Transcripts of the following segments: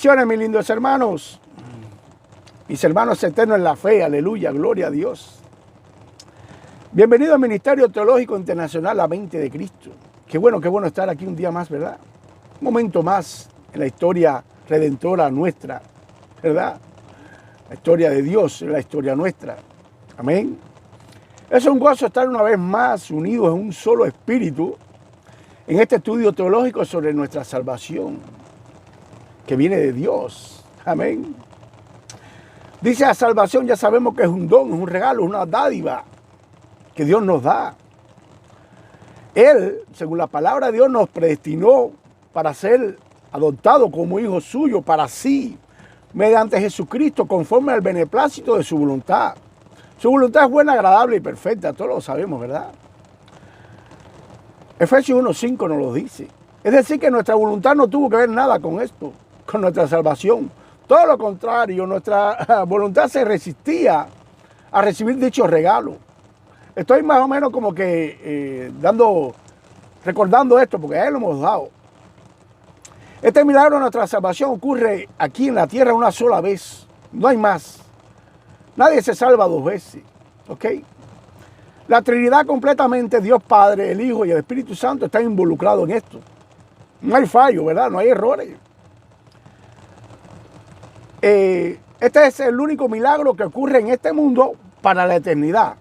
Bendiciones, mis lindos hermanos. Mis hermanos eternos en la fe. Aleluya, gloria a Dios. Bienvenido al Ministerio Teológico Internacional La Mente de Cristo. Qué bueno estar aquí un día más, ¿verdad? Un momento más en la historia redentora nuestra, ¿verdad? La historia de Dios es la historia nuestra. Amén. Es un gozo estar una vez más unidos en un solo espíritu en este estudio teológico sobre nuestra salvación, que viene de Dios. Amén. Dice la salvación, ya sabemos que es un don, es un regalo, es una dádiva que Dios nos da. Él, según la palabra de Dios, nos predestinó para ser adoptados como hijos suyos para sí, mediante Jesucristo, conforme al beneplácito de su voluntad. Su voluntad es buena, agradable y perfecta, todos lo sabemos, ¿verdad? Efesios 1:5 nos lo dice. Es decir, que nuestra voluntad no tuvo que ver nada con esto, con nuestra salvación. Todo lo contrario, nuestra voluntad se resistía a recibir dicho regalo. Estoy más o menos como que recordando esto, porque a él lo hemos dado. Este milagro de nuestra salvación ocurre aquí en la tierra una sola vez. No hay más. Nadie se salva dos veces. ¿Ok? La Trinidad completamente, Dios Padre, el Hijo y el Espíritu Santo están involucrados en esto. No hay fallo, ¿verdad? No hay errores. Este es el único milagro que ocurre en este mundo para la eternidad.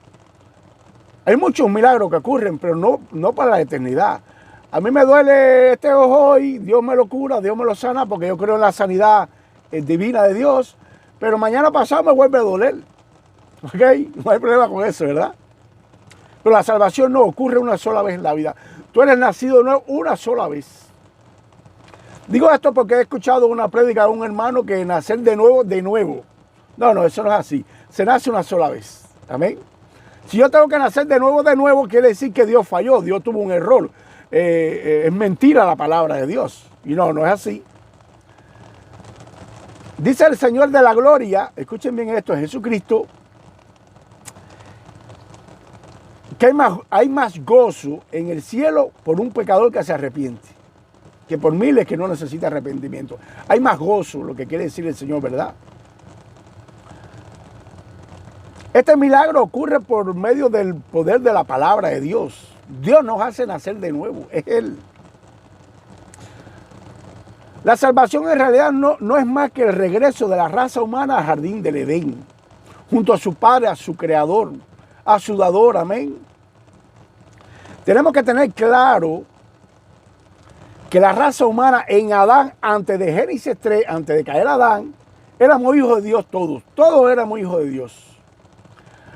Hay muchos milagros que ocurren, pero no para la eternidad. A mí me duele este ojo hoy, Dios me lo cura, Dios me lo sana, porque yo creo en la sanidad divina de Dios, pero mañana pasado me vuelve a doler. ¿Ok? No hay problema con eso, ¿verdad? Pero la salvación no ocurre una sola vez en la vida. Tú eres nacido nuevo una sola vez. Digo esto porque he escuchado una prédica de un hermano que nacer de nuevo. No, eso no es así. Se nace una sola vez. Amén. Si yo tengo que nacer de nuevo, quiere decir que Dios falló, Dios tuvo un error. Es mentira la palabra de Dios. Y no es así. Dice el Señor de la gloria, escuchen bien esto, es Jesucristo, que hay más gozo en el cielo por un pecador que se arrepiente, que por miles que no necesita arrepentimiento. Hay más gozo, lo que quiere decir el Señor, ¿verdad? Este milagro ocurre por medio del poder de la palabra de Dios. Dios nos hace nacer de nuevo, es Él. La salvación en realidad no es más que el regreso de la raza humana al jardín del Edén, junto a su Padre, a su Creador, a su Dador, amén. Tenemos que tener claro que la raza humana en Adán, antes de Génesis 3, antes de caer Adán, éramos hijos de Dios todos éramos hijos de Dios.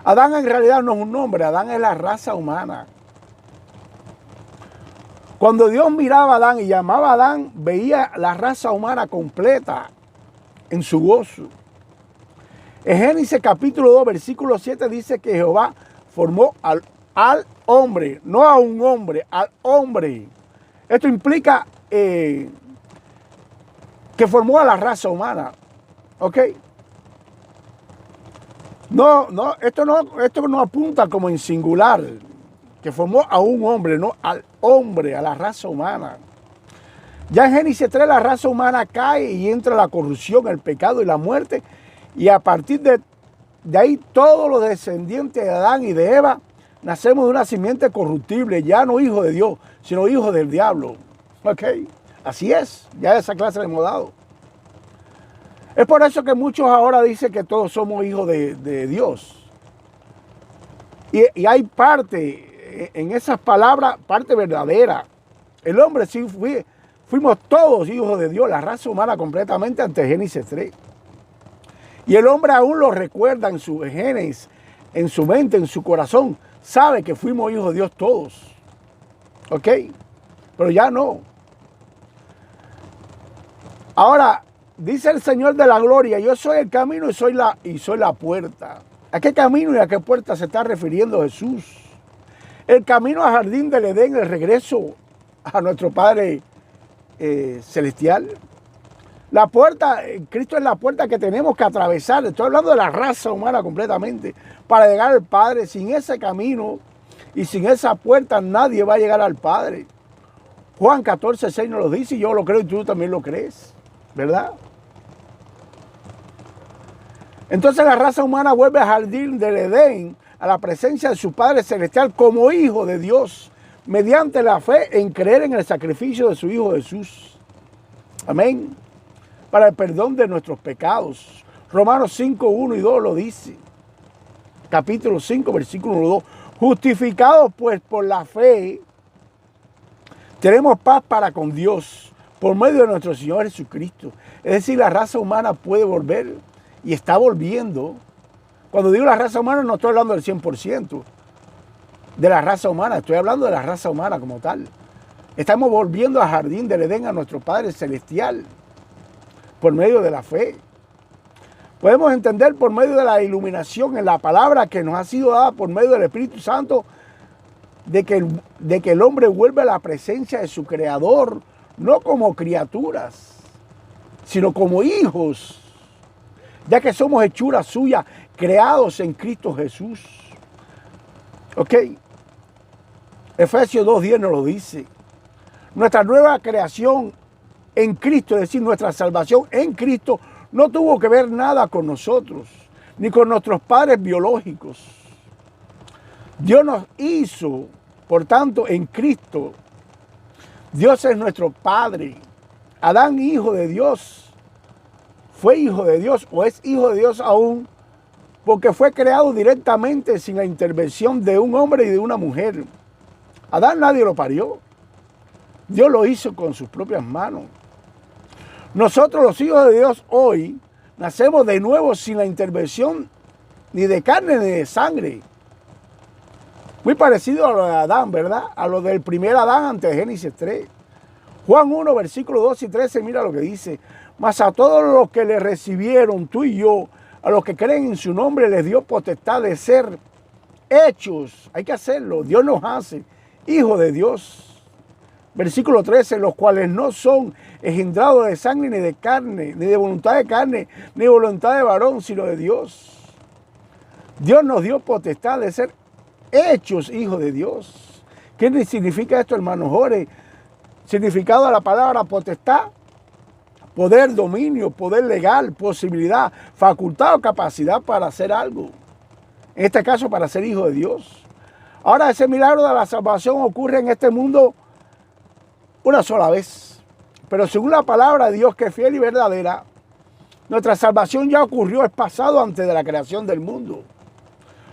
Adán en realidad no es un nombre, Adán es la raza humana. Cuando Dios miraba a Adán y llamaba a Adán, veía la raza humana completa en su gozo. En Génesis capítulo 2, versículo 7 dice que Jehová formó al hombre, no a un hombre, al hombre. Esto implica que formó a la raza humana. ¿Ok? Esto no apunta como en singular, que formó a un hombre, no al hombre, a la raza humana. Ya en Génesis 3 la raza humana cae y entra la corrupción, el pecado y la muerte. Y a partir de ahí todos los descendientes de Adán y de Eva nacemos de una simiente corruptible, ya no hijos de Dios, sino hijos del diablo. ¿Ok? Así es, ya esa clase le hemos dado. Es por eso que muchos ahora dicen que todos somos hijos de Dios. Y hay parte, en esas palabras, parte verdadera. El hombre sí fuimos todos hijos de Dios, la raza humana completamente ante Génesis 3. Y el hombre aún lo recuerda en su genes, en su mente, en su corazón. Sabe que fuimos hijos de Dios todos. ¿Ok? Pero ya no. Ahora, dice el Señor de la gloria, yo soy el camino y soy la puerta. ¿A qué camino y a qué puerta se está refiriendo Jesús? El camino al jardín del Edén, el regreso a nuestro Padre celestial. La puerta, Cristo es la puerta que tenemos que atravesar. Estoy hablando de la raza humana completamente. Para llegar al Padre, sin ese camino y sin esa puerta nadie va a llegar al Padre. Juan 14:6 nos lo dice y yo lo creo y tú también lo crees, ¿verdad? Entonces la raza humana vuelve al jardín del Edén, a la presencia de su Padre Celestial como hijo de Dios, mediante la fe en creer en el sacrificio de su Hijo Jesús. Amén. Para el perdón de nuestros pecados. Romanos 5, 1 y 2 lo dice. Capítulo 5, versículo 1 y 2. Justificados pues por la fe, tenemos paz para con Dios por medio de nuestro Señor Jesucristo. Es decir, la raza humana puede volver y está volviendo. Cuando digo la raza humana no estoy hablando del 100% de la raza humana, estoy hablando de la raza humana como tal. Estamos volviendo al jardín del Edén, a nuestro Padre Celestial, por medio de la fe. Podemos entender por medio de la iluminación en la palabra que nos ha sido dada por medio del Espíritu Santo de que el hombre vuelve a la presencia de su Creador, no como criaturas, sino como hijos, ya que somos hechura suya, creados en Cristo Jesús. ¿Ok? Efesios 2:10 nos lo dice. Nuestra nueva creación en Cristo, es decir, nuestra salvación en Cristo, no tuvo que ver nada con nosotros, ni con nuestros padres biológicos. Dios nos hizo, por tanto, en Cristo. Dios es nuestro Padre. Adán, hijo de Dios, fue hijo de Dios o es hijo de Dios aún, porque fue creado directamente sin la intervención de un hombre y de una mujer. Adán nadie lo parió. Dios lo hizo con sus propias manos. Nosotros los hijos de Dios hoy nacemos de nuevo sin la intervención ni de carne ni de sangre. Muy parecido a lo de Adán, ¿verdad? A lo del primer Adán antes de Génesis 3. Juan 1, versículos 2 y 13, mira lo que dice. Mas a todos los que le recibieron, tú y yo, a los que creen en su nombre, les dio potestad de ser hechos. Hay que hacerlo. Dios nos hace hijos de Dios. Versículo 13, los cuales no son engendrados de sangre ni de carne, ni de voluntad de carne, ni de voluntad de varón, sino de Dios. Dios nos dio potestad de ser hechos hijos de Dios. ¿Qué significa esto, hermanos? Jorge, significado de la palabra potestad: poder, dominio, poder legal, posibilidad, facultad o capacidad para hacer algo. En este caso, para ser hijo de Dios. Ahora, ese milagro de la salvación ocurre en este mundo una sola vez. Pero según la palabra de Dios, que es fiel y verdadera, nuestra salvación ya ocurrió, es pasado antes de la creación del mundo.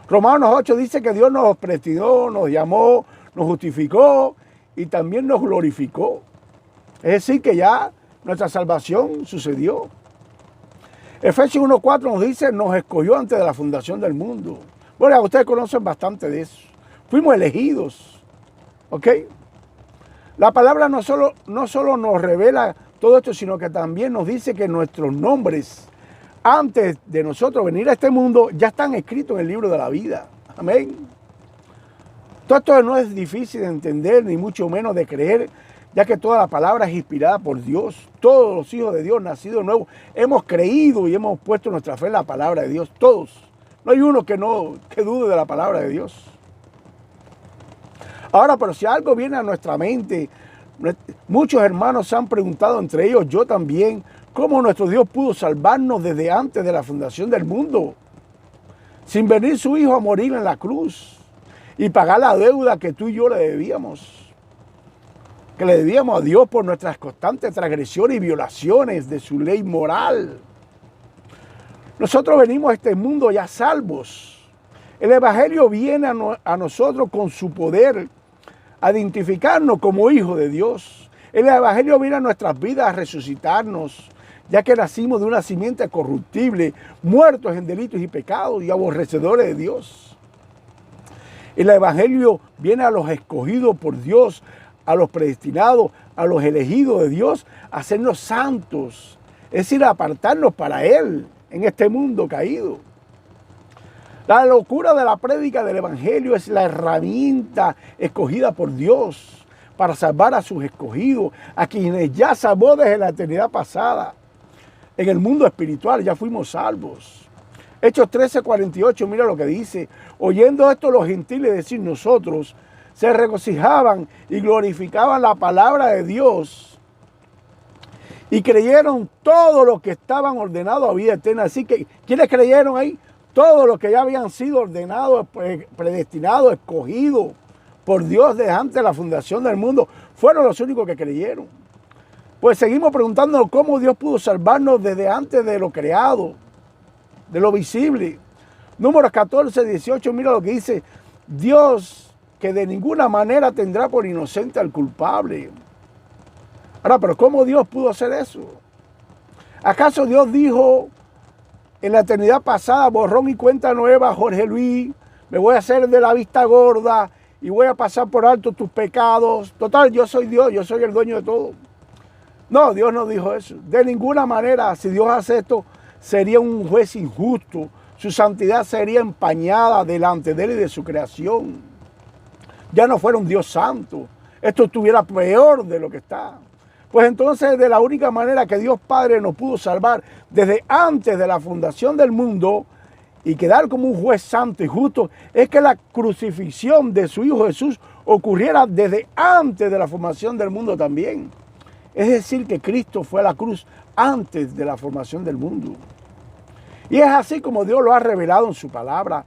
Romanos 8 dice que Dios nos predestinó, nos llamó, nos justificó y también nos glorificó. Es decir, que ya nuestra salvación sucedió. Efesios 1:4 nos dice, nos escogió antes de la fundación del mundo. Bueno, ustedes conocen bastante de eso. Fuimos elegidos. ¿Ok? La palabra no solo nos revela todo esto, sino que también nos dice que nuestros nombres, antes de nosotros venir a este mundo, ya están escritos en el libro de la vida. Amén. Todo esto no es difícil de entender, ni mucho menos de creer, ya que toda la palabra es inspirada por Dios. Todos los hijos de Dios, nacidos de nuevo, hemos creído y hemos puesto nuestra fe en la palabra de Dios. Todos. No hay uno que dude de la palabra de Dios. Ahora, pero si algo viene a nuestra mente, muchos hermanos se han preguntado, entre ellos yo también, cómo nuestro Dios pudo salvarnos desde antes de la fundación del mundo, sin venir su Hijo a morir en la cruz y pagar la deuda que tú y yo le debíamos, a Dios por nuestras constantes transgresiones y violaciones de su ley moral. Nosotros venimos a este mundo ya salvos. El Evangelio viene a nosotros con su poder a identificarnos como hijos de Dios. El Evangelio viene a nuestras vidas a resucitarnos, ya que nacimos de una simiente corruptible, muertos en delitos y pecados y aborrecedores de Dios. El Evangelio viene a los escogidos por Dios, a los predestinados, a los elegidos de Dios, a hacernos santos, es decir, a apartarnos para Él en este mundo caído. La locura de la prédica del Evangelio es la herramienta escogida por Dios para salvar a sus escogidos, a quienes ya salvó desde la eternidad pasada. En el mundo espiritual ya fuimos salvos. Hechos 13:48, mira lo que dice. Oyendo esto los gentiles, es decir, nosotros, se regocijaban y glorificaban la palabra de Dios. Y creyeron todo lo que estaban ordenados a vida eterna. Así que, ¿quiénes creyeron ahí? Todos los que ya habían sido ordenados, predestinados, escogidos por Dios desde antes de la fundación del mundo, fueron los únicos que creyeron. Pues seguimos preguntándonos cómo Dios pudo salvarnos desde antes de lo creado, de lo visible. Números 14, 18, mira lo que dice: Dios, que de ninguna manera tendrá por inocente al culpable. Ahora, pero ¿cómo Dios pudo hacer eso? ¿Acaso Dios dijo en la eternidad pasada, borrón y cuenta nueva, Jorge Luis, me voy a hacer de la vista gorda y voy a pasar por alto tus pecados? Total, yo soy Dios, yo soy el dueño de todo. No, Dios no dijo eso. De ninguna manera, si Dios hace esto, sería un juez injusto. Su santidad sería empañada delante de él y de su creación. Ya no fuera un Dios santo. Esto estuviera peor de lo que está. Pues entonces, de la única manera que Dios Padre nos pudo salvar desde antes de la fundación del mundo y quedar como un juez santo y justo, es que la crucifixión de su Hijo Jesús ocurriera desde antes de la formación del mundo también. Es decir, que Cristo fue a la cruz antes de la formación del mundo. Y es así como Dios lo ha revelado en su palabra.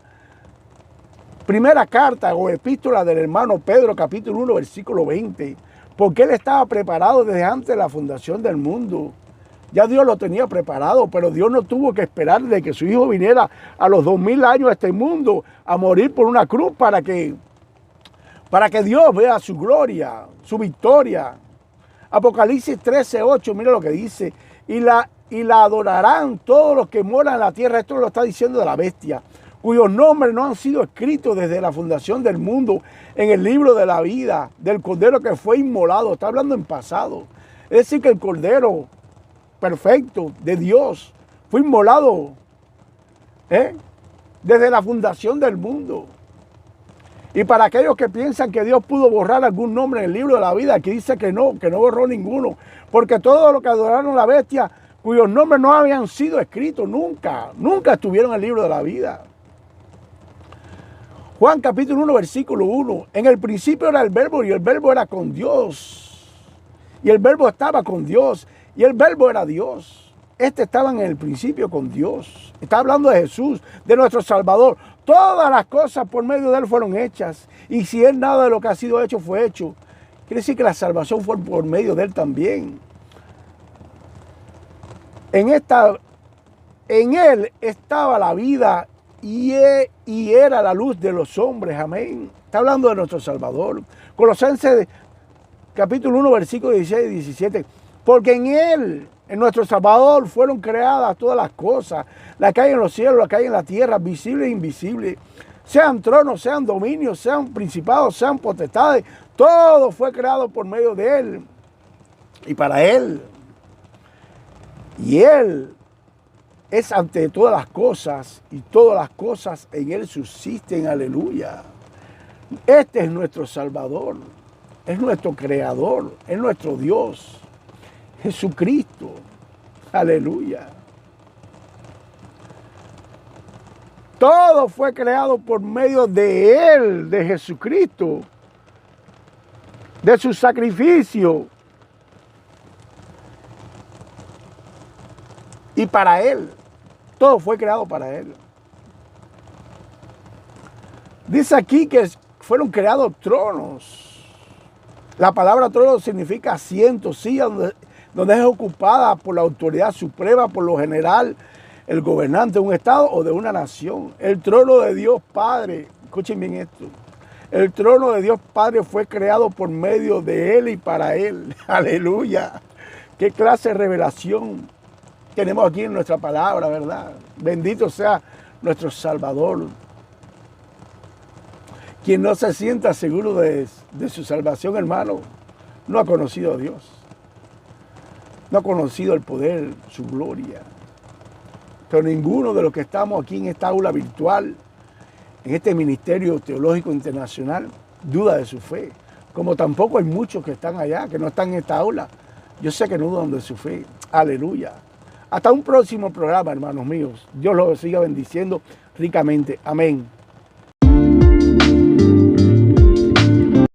Primera carta o epístola del hermano Pedro, capítulo 1, versículo 20. Porque Él estaba preparado desde antes de la fundación del mundo. Ya Dios lo tenía preparado, pero Dios no tuvo que esperar de que su Hijo viniera a los 2000 años a este mundo a morir por una cruz para que Dios vea su gloria, su victoria. Apocalipsis 13, 8, mira lo que dice: y la adorarán todos los que moran en la tierra. Esto lo está diciendo de la bestia, cuyos nombres no han sido escritos desde la fundación del mundo en el libro de la vida del Cordero que fue inmolado. Está hablando en pasado. Es decir, que el Cordero perfecto de Dios fue inmolado desde la fundación del mundo. Y para aquellos que piensan que Dios pudo borrar algún nombre en el libro de la vida, aquí dice que no borró ninguno. Porque todos los que adoraron a la bestia, cuyos nombres no habían sido escritos nunca estuvieron en el libro de la vida. Juan capítulo 1, versículo 1. En el principio era el Verbo y el Verbo era con Dios. Y el Verbo estaba con Dios y el Verbo era Dios. Estaban en el principio con Dios. Está hablando de Jesús, de nuestro Salvador. Todas las cosas por medio de Él fueron hechas. Y si Él nada de lo que ha sido hecho fue hecho, quiere decir que la salvación fue por medio de Él también. En Él estaba la vida y era la luz de los hombres. Amén. Está hablando de nuestro Salvador. Colosenses capítulo 1, versículos 16 y 17. Porque en Él, en nuestro Salvador, fueron creadas todas las cosas, las que hay en los cielos, las que hay en la tierra, visibles e invisibles. Sean tronos, sean dominios, sean principados, sean potestades. Todo fue creado por medio de Él y para Él. Y Él es ante todas las cosas y todas las cosas en Él subsisten. Aleluya. Este es nuestro Salvador, es nuestro Creador, es nuestro Dios, Jesucristo. Aleluya. Todo fue creado por medio de Él, de Jesucristo, de su sacrificio. Y para Él, todo fue creado para Él. Dice aquí que fueron creados tronos. La palabra trono significa asiento, silla donde es ocupada por la autoridad suprema, por lo general, el gobernante de un estado o de una nación. El trono de Dios Padre, escuchen bien esto, el trono de Dios Padre fue creado por medio de Él y para Él. Aleluya. Qué clase de revelación tenemos aquí en nuestra palabra, ¿verdad? Bendito sea nuestro Salvador. Quien no se sienta seguro de su salvación, hermano, no ha conocido a Dios. No ha conocido el poder, su gloria. Pero ninguno de los que estamos aquí en esta aula virtual, en este ministerio teológico internacional, duda de su fe. Como tampoco hay muchos que están allá, que no están en esta aula. Yo sé que no dudan de su fe. Aleluya. Hasta un próximo programa, hermanos míos. Dios los siga bendiciendo ricamente. Amén.